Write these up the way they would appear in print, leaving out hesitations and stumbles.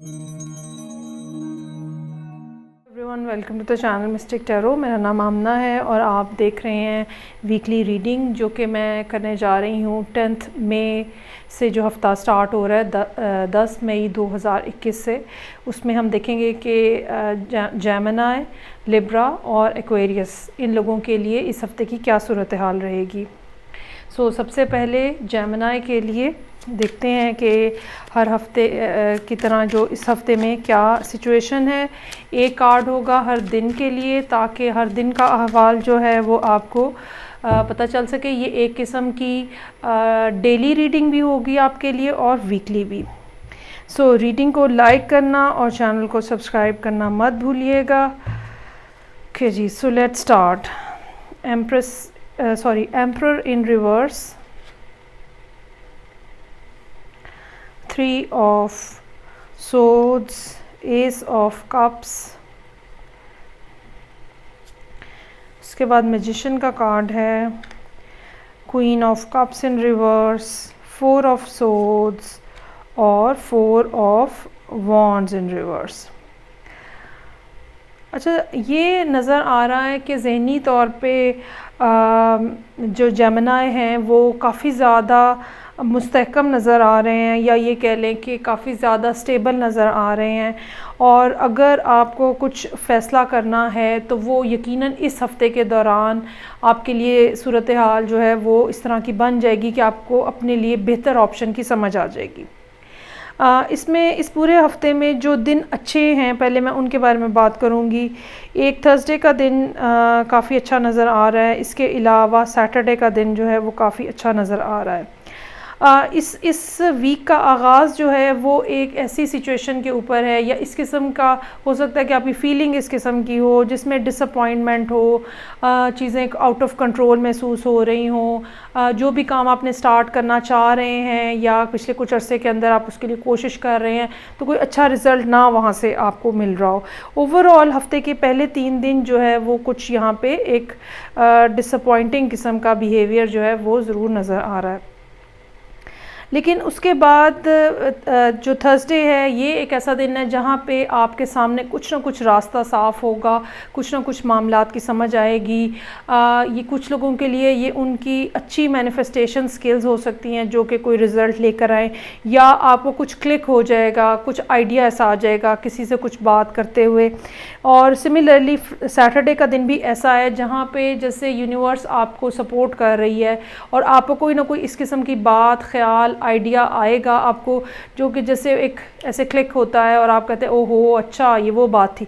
Everyone, welcome to the channel Mystic Tarot. मेरा नाम आमना है और आप देख रहे हैं वीकली रीडिंग जो कि मैं करने जा रही हूँ 10 मई से। जो हफ़्ता स्टार्ट हो रहा है 10 मई 2021 से, उसमें हम देखेंगे कि जेमिनी, लिब्रा और एक्वेरियस इन लोगों के लिए इस हफ़्ते की क्या सूरत हाल रहेगी। सबसे पहले जेमिनी के लिए देखते हैं कि हर हफ्ते की तरह जो इस हफ्ते में क्या सिचुएशन है। एक कार्ड होगा हर दिन के लिए ताकि हर दिन का अहवाल जो है वो आपको पता चल सके। ये एक किस्म की डेली रीडिंग भी होगी आपके लिए और वीकली भी। रीडिंग को लाइक करना और चैनल को सब्सक्राइब करना मत भूलिएगा। ओके जी, so let's start. Emperor in reverse, 3 of swords, ace of cups, उसके बाद मैजिशियन का कार्ड है, queen of cups in reverse, 4 of swords और 4 of wands इन रिवर्स। अच्छा, ये नज़र आ रहा है कि ज़हनी तौर पे जो जेमिनी हैं वो काफ़ी ज़्यादा मुस्तहकम नज़र आ रहे हैं, या ये कह लें कि काफ़ी ज़्यादा स्टेबल नज़र आ रहे हैं। और अगर आपको कुछ फ़ैसला करना है तो वो यकीनन इस हफ़्ते के दौरान आपके लिए सूरत हाल जो है वो इस तरह की बन जाएगी कि आपको अपने लिए बेहतर ऑप्शन की समझ आ जाएगी। इसमें इस पूरे हफ़्ते में जो दिन अच्छे हैं, पहले मैं उनके बारे में बात करूंगी। एक थर्सडे का दिन काफ़ी अच्छा नज़र आ रहा है। इसके अलावा सैटरडे का दिन जो है वो काफ़ी अच्छा नज़र आ रहा है। इस वीक का आगाज़ जो है वो एक ऐसी सिचुएशन के ऊपर है, या इस किस्म का हो सकता है कि आपकी फीलिंग इस किस्म की हो जिसमें डिसअपॉइंटमेंट हो, चीज़ें आउट ऑफ कंट्रोल महसूस हो रही हों। जो भी काम आपने स्टार्ट करना चाह रहे हैं या पिछले कुछ अरसे के अंदर आप उसके लिए कोशिश कर रहे हैं तो कोई अच्छा रिज़ल्ट ना वहाँ से आपको मिल रहा हो। ओवरऑल हफ़्ते के पहले 3 दिन जो है वो कुछ यहाँ पे एक डिसअपॉइंटिंग किस्म का बिहेवियर जो है वो ज़रूर नज़र आ रहा है। लेकिन उसके बाद जो थर्सडे है ये एक ऐसा दिन है जहाँ पे आपके सामने कुछ ना कुछ रास्ता साफ़ होगा, कुछ ना कुछ मामलात की समझ आएगी। ये कुछ लोगों के लिए ये उनकी अच्छी मैनिफेस्टेशन स्किल्स हो सकती हैं जो कि कोई रिज़ल्ट लेकर आए, या आपको कुछ क्लिक हो जाएगा, कुछ आइडिया ऐसा आ जाएगा किसी से कुछ बात करते हुए। और सिमिलरली सैटरडे का दिन भी ऐसा है जहाँ पे जैसे यूनिवर्स आपको सपोर्ट कर रही है और आपको कोई ना कोई इस किस्म की बात, ख्याल, आइडिया आएगा आपको जो कि जैसे एक ऐसे क्लिक होता है और आप कहते हैं ओहो अच्छा ये वो बात थी।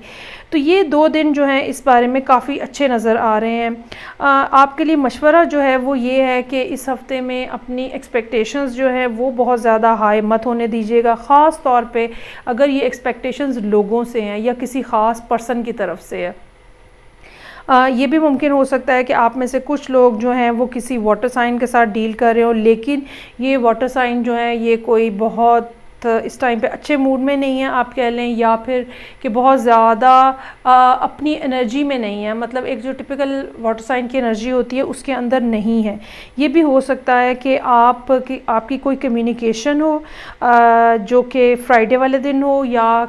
तो ये 2 दिन जो हैं इस बारे में काफ़ी अच्छे नज़र आ रहे हैं। आपके लिए मशवरा जो है वो ये है कि इस हफ़्ते में अपनी एक्सपेक्टेशंस जो है वो बहुत ज़्यादा हाई मत होने दीजिएगा, ख़ास तौर पे अगर ये एक्सपेक्टेशंस लोगों से हैं या किसी ख़ास पर्सन की तरफ से है। ये भी मुमकिन हो सकता है कि आप में से कुछ लोग जो हैं वो किसी वाटर साइन के साथ डील कर रहे हो, लेकिन ये वाटर साइन जो है ये कोई बहुत इस टाइम पे अच्छे मूड में नहीं है आप कह लें, या फिर कि बहुत ज़्यादा अपनी एनर्जी में नहीं है। मतलब एक जो टिपिकल वाटर साइन की एनर्जी होती है उसके अंदर नहीं है। ये भी हो सकता है कि आपकी कोई कम्युनिकेशन हो जो कि फ्राइडे वाले दिन हो, या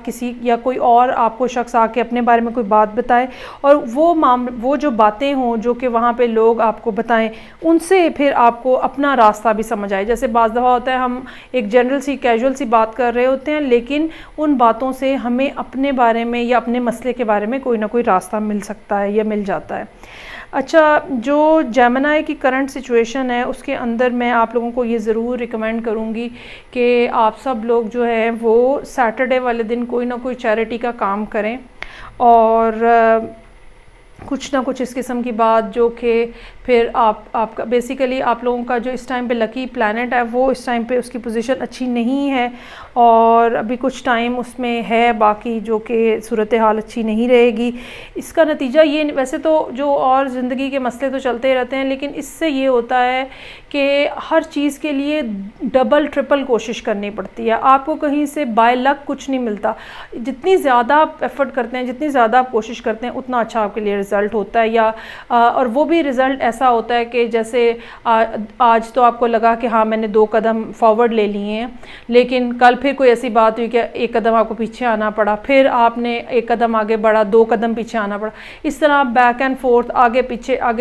कोई और आपको शख्स आके अपने बारे में कोई बात बताए और वो जो बातें हों जो कि वहाँ पे लोग आपको बताएं, उनसे फिर आपको अपना रास्ता भी समझ आए। जैसे बाज़ दफ़ा होता है हम एक जनरल सी कैजुअल सी बात कर रहे होते हैं, लेकिन उन बातों से हमें अपने बारे में या अपने मसले के बारे में कोई ना कोई रास्ता मिल सकता है या मिल जाता है। अच्छा, जो जेमिनी की करंट सिचुएशन है उसके अंदर मैं आप लोगों को ये ज़रूर रिकमेंड करूँगी कि आप सब लोग जो है वो सैटरडे वाले दिन कोई ना कोई चैरिटी का काम करें और कुछ ना कुछ इस किस्म की बात जो कि फिर आपका बेसिकली आप लोगों का जो इस टाइम पे लकी प्लैनेट है वो इस टाइम पे उसकी पोजीशन अच्छी नहीं है और अभी कुछ टाइम उसमें है बाकी जो कि सूरत हाल अच्छी नहीं रहेगी। इसका नतीजा ये, वैसे तो जो और ज़िंदगी के मसले तो चलते ही रहते हैं, लेकिन इससे ये होता है कि हर चीज़ के लिए डबल ट्रिपल कोशिश करनी पड़ती है। आपको कहीं से बाय लक कुछ नहीं मिलता। जितनी ज़्यादा आप एफ़र्ट करते हैं, जितनी ज़्यादा आप कोशिश करते हैं, उतना अच्छा आपके लिए रिज़ल्ट होता है। और वो भी रिज़ल्ट ऐसा होता है कि जैसे आज तो आपको लगा कि हाँ मैंने 2 कदम फॉरवर्ड ले लिए हैं, लेकिन कल फिर कोई ऐसी बात हुई कि 1 कदम आपको पीछे आना पड़ा, फिर आपने 1 कदम आगे बढ़ा, 2 कदम पीछे आना पड़ा। इस तरह आप बैक एंड फोर्थ आगे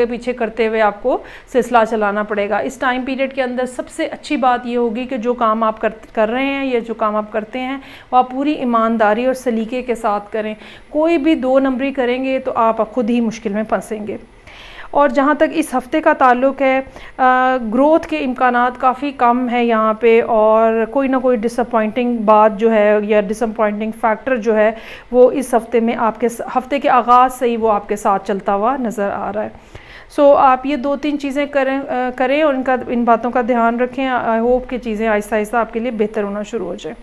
पीछे करते हुए आपको सिलसिला चलाना पड़ेगा। इस टाइम पीरियड के अंदर सबसे अच्छी बात ये होगी कि जो काम आप कर रहे हैं या जो काम आप करते हैं वो आप पूरी ईमानदारी और सलीके के साथ करें। कोई भी 2 नंबरी करेंगे तो आप खुद ही मुश्किल में फंसेंगे। और जहाँ तक इस हफ़्ते का ताल्लुक़ है, ग्रोथ के इम्कानात काफ़ी कम है यहाँ पे, और कोई ना कोई डिसअपॉइंटिंग बात जो है या डिसअपॉइंटिंग फैक्टर जो है वो इस हफ़्ते में आपके हफ़्ते के आगाज़ से ही वो आपके साथ चलता हुआ नज़र आ रहा है। सो आप ये 2-3 चीज़ें करें और इन बातों का ध्यान रखें। आई होप कि चीज़ें आहिस्ता आहिस्ता आपके लिए बेहतर होना शुरू हो जाए।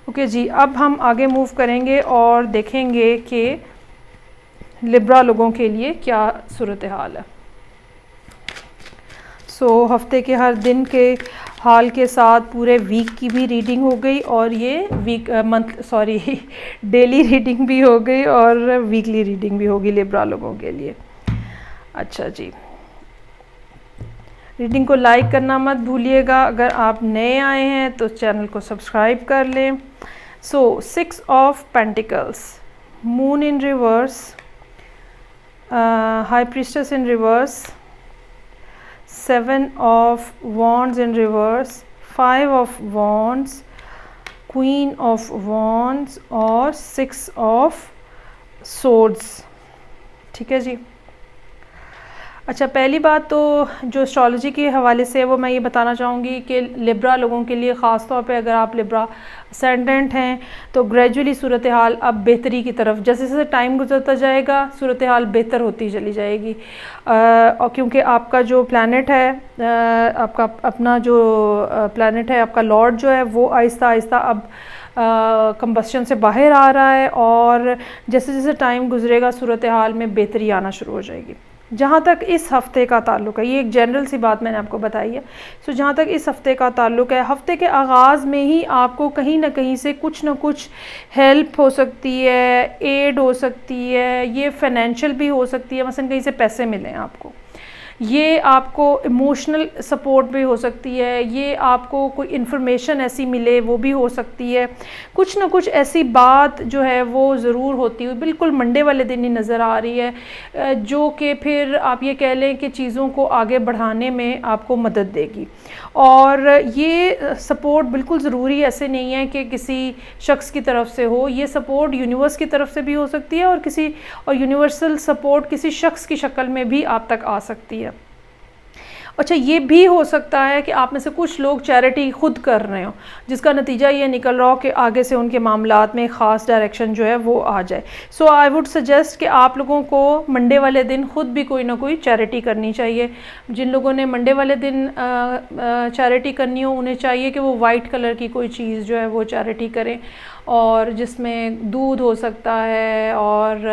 ओके जी, अब हम आगे मूव करेंगे और देखेंगे कि लिब्रा लोगों के लिए क्या सूरत हाल है। सो हफ्ते के हर दिन के हाल के साथ पूरे वीक की भी रीडिंग हो गई, और ये डेली रीडिंग भी हो गई और वीकली रीडिंग भी होगी लिब्रा लोगों के लिए। अच्छा जी, रीडिंग को लाइक करना मत भूलिएगा। अगर आप नए आए हैं तो चैनल को सब्सक्राइब कर लें। सो 6 of pentacles, moon in reverse, high priestess in reverse, 7 of wands in reverse, 5 of wands, queen of wands और 6 ऑफ सोर्ड्स। ठीक है जी। अच्छा, पहली बात तो जो एस्ट्रोलॉजी के हवाले से है वो मैं ये बताना चाहूँगी कि लिब्रा लोगों के लिए ख़ास तौर पे अगर आप लिब्रा असेंडेंट हैं तो ग्रेजुअली सूरत हाल अब बेहतरी की तरफ, जैसे जैसे टाइम गुजरता जाएगा सूरत हाल बेहतर होती चली जाएगी। और क्योंकि आपका जो प्लैनेट है, आपका अपना जो प्लैनेट है, आपका लॉर्ड जो है वो आहिस्ता आहिस्ता अब कंबस्शन से बाहर आ रहा है, और जैसे जैसे टाइम गुजरेगा सूरत हाल में बेहतरी आना शुरू हो जाएगी। जहाँ तक इस हफ़्ते का ताल्लुक़ है, ये एक जनरल सी बात मैंने आपको बताई है। सो जहाँ तक इस हफ़्ते का ताल्लुक़ है, हफ़्ते के आगाज़ में ही आपको कहीं ना कहीं से कुछ ना कुछ हेल्प हो सकती है, एड हो सकती है, ये फाइनेंशियल भी हो सकती है, मसलन कहीं से पैसे मिलें आपको, ये आपको इमोशनल सपोर्ट भी हो सकती है, ये आपको कोई इन्फॉर्मेशन ऐसी मिले वो भी हो सकती है। कुछ ना कुछ ऐसी बात जो है वो ज़रूर होती हुई बिल्कुल मंडे वाले दिन ही नज़र आ रही है, जो कि फिर आप ये कह लें कि चीज़ों को आगे बढ़ाने में आपको मदद देगी। और ये सपोर्ट बिल्कुल ज़रूरी ऐसे नहीं है कि किसी शख्स की तरफ से हो, ये सपोर्ट यूनिवर्स की तरफ से भी हो सकती है, और यूनिवर्सल सपोर्ट किसी शख्स की शक्ल में भी आप तक आ सकती है। अच्छा, ये भी हो सकता है कि आप में से कुछ लोग चैरिटी खुद कर रहे हो, जिसका नतीजा ये निकल रहा हो कि आगे से उनके मामलात में ख़ास डायरेक्शन जो है वो आ जाए। सो आई वुड सजेस्ट कि आप लोगों को मंडे वाले दिन खुद भी कोई ना कोई चैरिटी करनी चाहिए। जिन लोगों ने मंडे वाले दिन चैरिटी करनी हो उन्हें चाहिए कि वो वाइट कलर की कोई चीज़ जो है वो चैरिटी करें, और जिसमें दूध हो सकता है और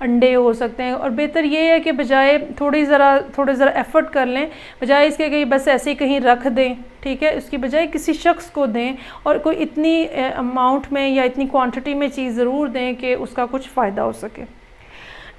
अंडे हो सकते हैं। और बेहतर ये है कि बजाय थोड़े ज़रा एफ़र्ट कर लें, बजाय इसके कि बस ऐसे ही कहीं रख दें, ठीक है, इसकी बजाय किसी शख्स को दें और कोई इतनी अमाउंट में या इतनी क्वांटिटी में चीज़ ज़रूर दें कि उसका कुछ फ़ायदा हो सके।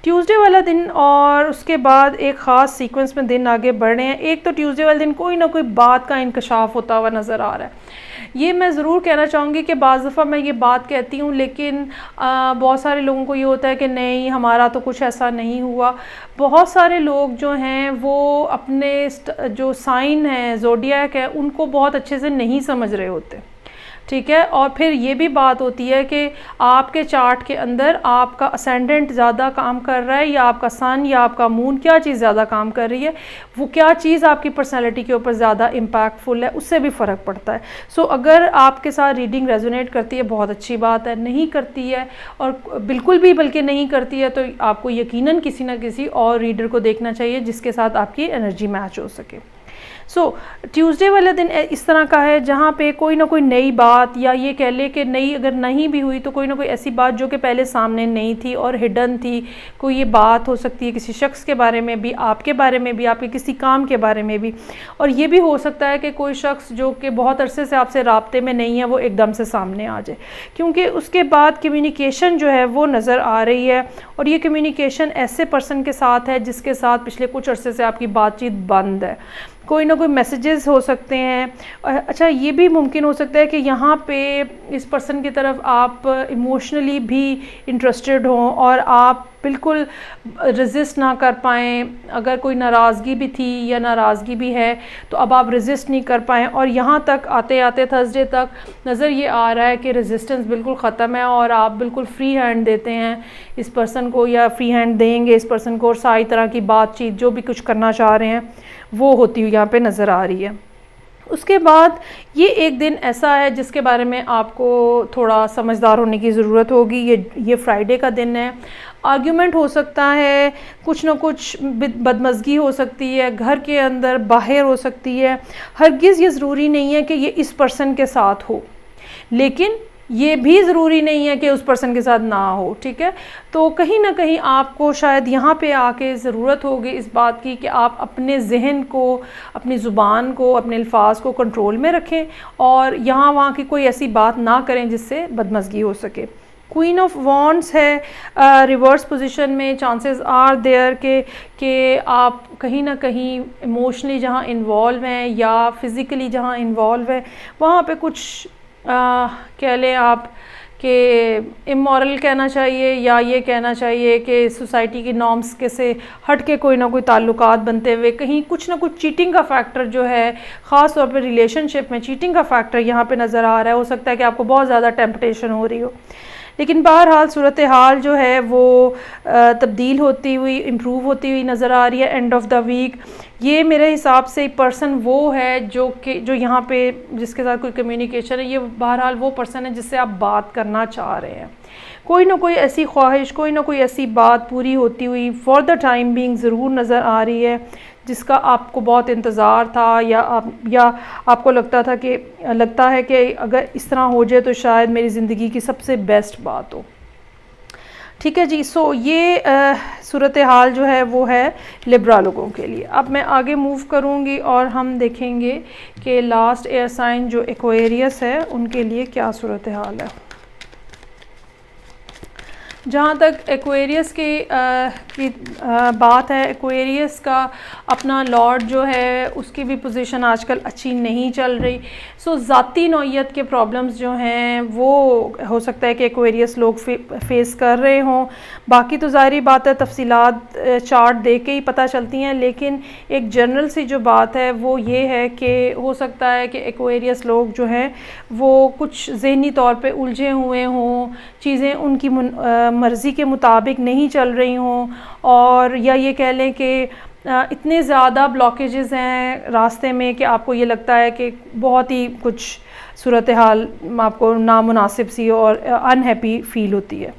ट्यूसडे वाला दिन और उसके बाद एक ख़ास सीक्वेंस में दिन आगे बढ़ रहे हैं। एक तो ट्यूसडे वाले दिन कोई ना कोई बात का इंकशाफ होता हुआ नज़र आ रहा है। ये मैं ज़रूर कहना चाहूँगी कि बाज़ दफ़ा मैं ये बात कहती हूँ, लेकिन बहुत सारे लोगों को ये होता है कि नहीं, हमारा तो कुछ ऐसा नहीं हुआ। बहुत सारे लोग जो हैं वो अपने जो साइन है, ज़ोडिएक है, उनको बहुत अच्छे से नहीं समझ रहे होते, ठीक है। और फिर ये भी बात होती है कि आपके चार्ट के अंदर आपका असेंडेंट ज़्यादा काम कर रहा है या आपका सन या आपका मून, क्या चीज़ ज़्यादा काम कर रही है, वो क्या चीज़ आपकी पर्सनैलिटी के ऊपर ज़्यादा इम्पैक्टफुल है, उससे भी फ़र्क पड़ता है। सो अगर आपके साथ रीडिंग रेजोनेट करती है बहुत अच्छी बात है, नहीं करती है और बिल्कुल भी बल्कि नहीं करती है तो आपको यकीनन किसी न किसी और रीडर को देखना चाहिए जिसके साथ आपकी एनर्जी मैच हो सके। ट्यूसडे वाला दिन इस तरह का है जहाँ पे कोई ना कोई नई बात, या ये कह ले कि नई अगर नहीं भी हुई तो कोई ना कोई ऐसी बात जो कि पहले सामने नहीं थी और हिडन थी। कोई ये बात हो सकती है किसी शख्स के बारे में भी, आपके बारे में भी, आपके किसी काम के बारे में भी, और ये भी हो सकता है कि कोई शख्स जो कि बहुत अरसे से आपसे राब्ते में नहीं है वो एकदम से सामने आ जाए, क्योंकि उसके बाद कम्युनिकेशन जो है वो नज़र आ रही है। और ये कम्युनिकेशन ऐसे पर्सन के साथ है जिसके साथ पिछले कुछ अरसे से आपकी बातचीत बंद है। कोई ना कोई मैसेजेस हो सकते हैं। अच्छा, ये भी मुमकिन हो सकता है कि यहाँ पे इस पर्सन की तरफ आप इमोशनली भी इंटरेस्टेड हों और आप बिल्कुल रेजिस्ट ना कर पाएँ। अगर कोई नाराज़गी भी थी या नाराज़गी भी है तो अब आप रेजिस्ट नहीं कर पाएँ, और यहाँ तक आते आते थर्सडे तक नज़र ये आ रहा है कि रेजिस्टेंस बिल्कुल ख़त्म है और आप बिल्कुल फ्री हैंड देते हैं इस पर्सन को, या फ्री हैंड देंगे इस पर्सन को, और सारी तरह की बातचीत जो भी कुछ करना चाह रहे हैं वो होती हुई यहाँ पे नज़र आ रही है। उसके बाद ये एक दिन ऐसा है जिसके बारे में आपको थोड़ा समझदार होने की ज़रूरत होगी। ये फ्राइडे का दिन है। आर्ग्यूमेंट हो सकता है, कुछ ना कुछ बदमज़गी हो सकती है, घर के अंदर बाहर हो सकती है। हरगिज़ ये ज़रूरी नहीं है कि ये इस पर्सन के साथ हो, लेकिन ये भी ज़रूरी नहीं है कि उस पर्सन के साथ ना हो, ठीक है। तो कहीं ना कहीं आपको शायद यहाँ पे आके ज़रूरत होगी इस बात की कि आप अपने जहन को, अपनी ज़ुबान को, अपने अल्फाज को कंट्रोल में रखें और यहाँ वहाँ की कोई ऐसी बात ना करें जिससे बदमज़गी हो सके। क्वीन ऑफ वॉन्ड्स है रिवर्स पोजीशन में। चांसेस आर देयर कि आप कहीं ना कहीं इमोशनली जहाँ इन्वॉल्व हैं या फिज़िकली जहाँ इन्वॉल्व है वहाँ पे कुछ कह लें आप कि इमोरल कहना चाहिए, या ये कहना चाहिए कि सोसाइटी की नॉर्म्स के से हट के कोई ना कोई ताल्लुकात बनते हुए कहीं कुछ ना कुछ चीटिंग का फैक्टर जो है, ख़ास तौर पे रिलेशनशिप में चीटिंग का फैक्टर यहाँ पे नज़र आ रहा है। हो सकता है कि आपको बहुत ज़्यादा टेम्पटेशन हो रही हो, लेकिन बहरहाल सूरत हाल जो है वो तब्दील होती हुई, इम्प्रूव होती हुई नज़र आ रही है एंड ऑफ द वीक। ये मेरे हिसाब से पर्सन वो है जो यहाँ पे जिसके साथ कोई कम्युनिकेशन है, ये बहरहाल वो पर्सन है जिससे आप बात करना चाह रहे हैं। कोई ना कोई ऐसी ख्वाहिश, कोई ना कोई ऐसी बात पूरी होती हुई फॉर द टाइम बीइंग ज़रूर नज़र आ रही है जिसका आपको बहुत इंतज़ार था, या आपको लगता है कि अगर इस तरह हो जाए तो शायद मेरी ज़िंदगी की सबसे बेस्ट बात हो। ठीक है जी। सो ये सूरत हाल जो है वो है लिब्रा लोगों के लिए। अब मैं आगे मूव करूँगी और हम देखेंगे कि लास्ट एयर साइन जो एक्वेरियस है उनके लिए क्या सूरत हाल है। जहाँ तक एक्वेरियस की बात है, एक्वेरियस का अपना लॉर्ड जो है उसकी भी पोजीशन आजकल अच्छी नहीं चल रही। सो ज़ाती नौइयत के प्रॉब्लम्स जो हैं वो हो सकता है कि एक्वेरियस लोग फेस कर रहे हों। बाकी तो ज़ाहिर बात है तफसीलात चार्ट देख के ही पता चलती हैं, लेकिन एक जनरल सी जो बात है वो ये है कि हो सकता है कि एक्वेरियस लोग जो हैं वो कुछ ज़हनी तौर पे उलझे हुए हों, चीज़ें उनकी मर्ज़ी के मुताबिक नहीं चल रही हों, और या ये कह लें कि इतने ज़्यादा ब्लॉकेजेस हैं रास्ते में कि आपको ये लगता है कि बहुत ही कुछ सूरत हाल आपको नामुनासिब सी और अनहैप्पी फ़ील होती है।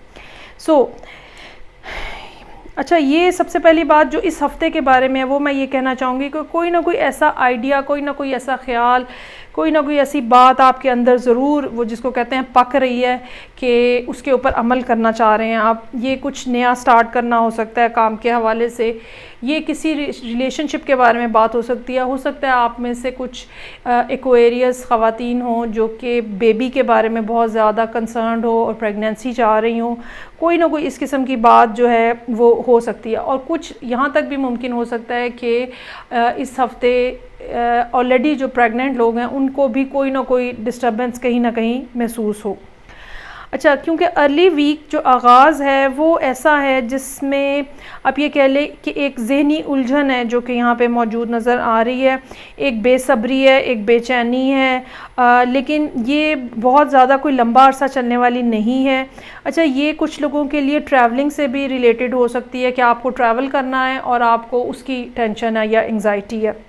अच्छा, ये सबसे पहली बात जो इस हफ़्ते के बारे में है वो मैं ये कहना चाहूँगी कि कोई ना कोई ऐसा आइडिया, कोई ना कोई ऐसा ख्याल, कोई ना कोई ऐसी बात आपके अंदर ज़रूर वो जिसको कहते हैं पक रही है कि उसके ऊपर अमल करना चाह रहे हैं आप। ये कुछ नया स्टार्ट करना हो सकता है काम के हवाले से, ये किसी रिलेशनशिप के बारे में बात हो सकती है। हो सकता है आप में से कुछ एक्वेरियस ख़वातीन हों जो कि बेबी के बारे में बहुत ज़्यादा कंसर्न्ड हो और प्रेगनेंसी चाह रही हों। कोई ना कोई इस किस्म की बात जो है वो हो सकती है। और कुछ यहाँ तक भी मुमकिन हो सकता है कि इस हफ़्ते ऑलरेडी जो प्रेग्नेंट लोग हैं उनको भी कोई ना कोई डिस्टर्बेंस कहीं ना कहीं महसूस हो। अच्छा, क्योंकि अर्ली वीक जो आगाज़ है वो ऐसा है जिसमें आप ये कह लें कि एक ज़हनी उलझन है जो कि यहाँ पे मौजूद नज़र आ रही है। एक बेसब्री है, एक बेचैनी है, लेकिन ये बहुत ज़्यादा कोई लंबा अरसा चलने वाली नहीं है। अच्छा, ये कुछ लोगों के लिए ट्रैवलिंग से भी रिलेटेड हो सकती है कि आपको ट्रैवल करना है और आपको उसकी टेंशन है या एंग्जाइटी है।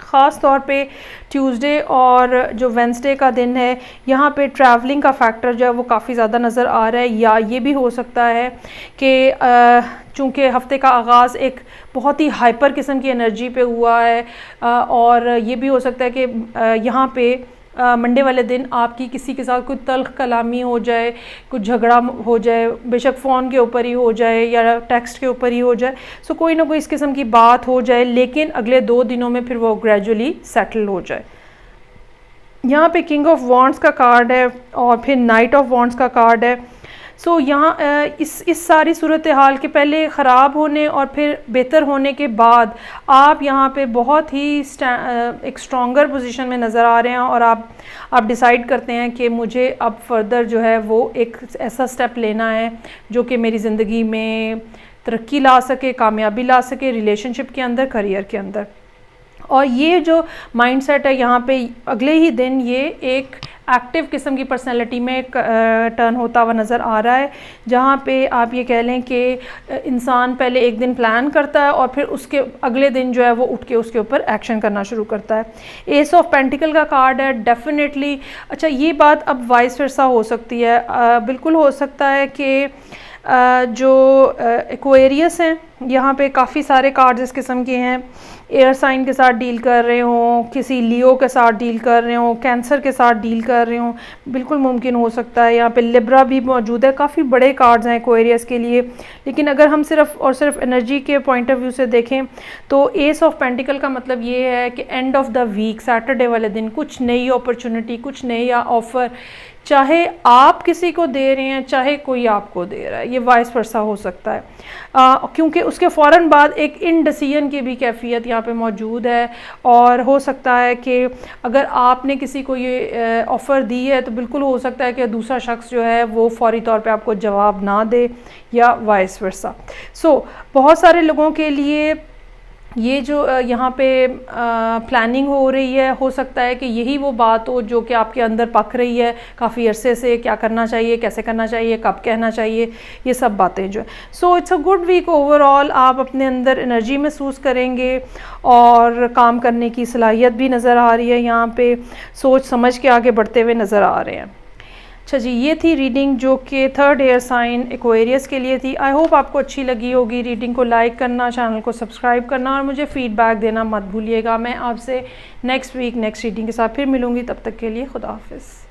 ख़ास तौर पे ट्यूसडे और जो वेंसडे का दिन है, यहाँ पे ट्रैवलिंग का फैक्टर जो है वो काफ़ी ज़्यादा नज़र आ रहा है। या ये भी हो सकता है कि चूँकि हफ़्ते का आगाज़ एक बहुत ही हाइपर किस्म की एनर्जी पे हुआ है, और ये भी हो सकता है कि यहाँ पे मंडे वाले दिन आपकी किसी के साथ कोई तल्ख कलामी हो जाए, कुछ झगड़ा हो जाए, बेशक फ़ोन के ऊपर ही हो जाए या टेक्स्ट के ऊपर ही हो जाए। सो कोई ना कोई इस किस्म की बात हो जाए, लेकिन अगले 2 दिनों में फिर वो ग्रेजुअली सेटल हो जाए। यहाँ पे किंग ऑफ वॉन्ड्स का कार्ड है और फिर नाइट ऑफ वॉन्ड्स का कार्ड है। सो यहाँ इस सारी सूरत हाल के पहले ख़राब होने और फिर बेहतर होने के बाद आप यहाँ पे बहुत ही एक स्ट्रॉन्गर पोजीशन में नज़र आ रहे हैं, और आप डिसाइड करते हैं कि मुझे अब फर्दर जो है वो एक ऐसा स्टेप लेना है जो कि मेरी ज़िंदगी में तरक्की ला सके, कामयाबी ला सके, रिलेशनशिप के अंदर, करियर के अंदर। और ये जो माइंडसेट है यहाँ पे अगले ही दिन ये एक एक्टिव किस्म की पर्सनैलिटी में टर्न होता हुआ नज़र आ रहा है, जहाँ पे आप ये कह लें कि इंसान पहले एक दिन प्लान करता है और फिर उसके अगले दिन जो है वो उठ के उसके ऊपर एक्शन करना शुरू करता है। एस ऑफ पेंटिकल का कार्ड है। डेफिनेटली अच्छा, ये बात अब वाइस वर्सा हो सकती है, बिल्कुल हो सकता है कि जो एक्वेरियस हैं, यहाँ पे काफ़ी सारे कार्ड्स इस किस्म के हैं, एयर साइन के साथ डील कर रहे हों, किसी लियो के साथ डील कर रहे हों, कैंसर के साथ डील कर रहे हों, बिल्कुल मुमकिन हो सकता है। यहाँ पे लिब्रा भी मौजूद है, काफ़ी बड़े कार्ड्स हैं एक्वेरियस के लिए। लेकिन अगर हम सिर्फ और सिर्फ एनर्जी के पॉइंट ऑफ व्यू से देखें तो एस ऑफ पेंटिकल का मतलब ये है कि end of the week, Saturday वाले दिन कुछ नई अपॉर्चुनिटी, कुछ नया ऑफ़र, चाहे आप किसी को दे रहे हैं चाहे कोई आपको दे रहा है, ये वाइस वर्सा हो सकता है, क्योंकि उसके फ़ौरन बाद एक इनडिसीजन की भी कैफियत यहाँ पे मौजूद है। और हो सकता है कि अगर आपने किसी को ये ऑफ़र दी है तो बिल्कुल हो सकता है कि दूसरा शख्स जो है वो फौरी तौर पे आपको जवाब ना दे, या वाइस वर्सा। सो बहुत सारे लोगों के लिए ये जो यहाँ पे प्लानिंग हो रही है, हो सकता है कि यही वो बात हो जो कि आपके अंदर पक रही है काफ़ी अरसे से, क्या करना चाहिए, कैसे करना चाहिए, कब कहना चाहिए, ये सब बातें जो है। So it's a good week overall. आप अपने अंदर एनर्जी महसूस करेंगे और काम करने की सलाहियत भी नज़र आ रही है, यहाँ पे सोच समझ के आगे बढ़ते हुए नज़र आ रहे हैं। अच्छा जी, ये थी रीडिंग जो कि थर्ड एयर साइन एक्वेरियस के लिए थी। आई होप आपको अच्छी लगी होगी। रीडिंग को लाइक करना, चैनल को सब्सक्राइब करना और मुझे फ़ीडबैक देना मत भूलिएगा। मैं आपसे नेक्स्ट वीक नेक्स्ट रीडिंग के साथ फिर मिलूँगी, तब तक के लिए खुदा हाफिज़।